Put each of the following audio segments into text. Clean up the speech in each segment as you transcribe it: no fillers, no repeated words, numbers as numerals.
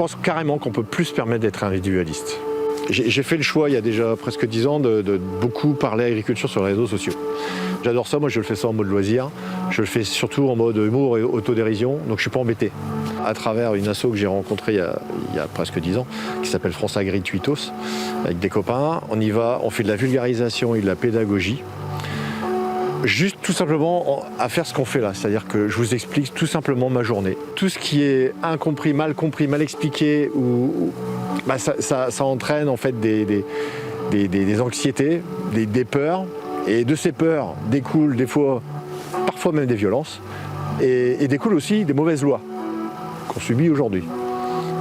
pense carrément qu'on peut plus se permettre d'être individualiste. J'ai fait le choix il y a déjà presque 10 ans de beaucoup parler agriculture sur les réseaux sociaux. J'adore ça, moi je le fais ça en mode loisir, je le fais surtout en mode humour et autodérision, donc je suis pas embêté. À travers une asso que j'ai rencontrée il y a presque 10 ans, qui s'appelle France Agri Tuitos, avec des copains, on y va, on fait de la vulgarisation et de la pédagogie, juste tout simplement à faire ce qu'on fait là, c'est-à-dire que je vous explique tout simplement ma journée. Tout ce qui est incompris, mal expliqué, ça entraîne en fait des anxiétés, des peurs, et de ces peurs découlent parfois même des violences, et découlent aussi des mauvaises lois qu'on subit aujourd'hui.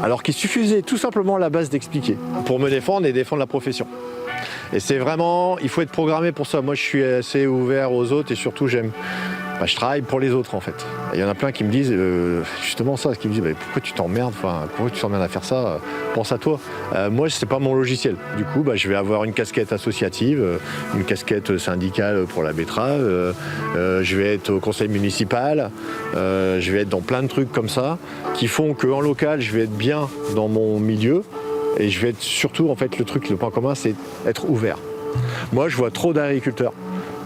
Alors qu'il suffisait tout simplement à la base d'expliquer, pour me défendre et défendre la profession. Et c'est vraiment, il faut être programmé pour ça. Moi, je suis assez ouvert aux autres et surtout, je travaille pour les autres en fait. Il y en a plein qui me disent justement ça, qui me disent pourquoi tu t'emmerdes, pourquoi tu t'emmerdes à faire ça, pense à toi. Moi, c'est pas mon logiciel. Du coup, je vais avoir une casquette associative, une casquette syndicale pour la betterave, je vais être au conseil municipal, je vais être dans plein de trucs comme ça qui font qu'en local, je vais être bien dans mon milieu. Et je vais être surtout, en fait, le point commun, c'est être ouvert. Moi, je vois trop d'agriculteurs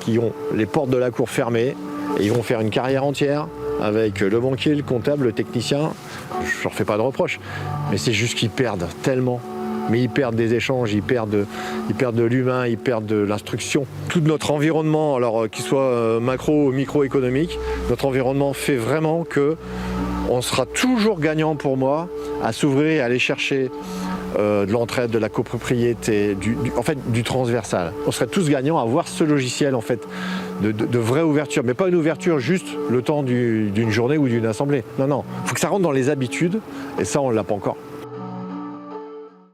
qui ont les portes de la cour fermées et ils vont faire une carrière entière avec le banquier, le comptable, le technicien. Je leur fais pas de reproches, mais c'est juste qu'ils perdent tellement. Mais ils perdent des échanges, ils perdent de l'humain, ils perdent de l'instruction. Tout notre environnement, alors qu'il soit macro ou microéconomique, notre environnement fait vraiment que on sera toujours gagnant pour moi à s'ouvrir et à aller chercher de l'entraide, de la copropriété, du transversal. On serait tous gagnants à avoir ce logiciel en fait, de vraie ouverture, mais pas une ouverture juste le temps d'une journée ou d'une assemblée. Non, il faut que ça rentre dans les habitudes, et ça on ne l'a pas encore.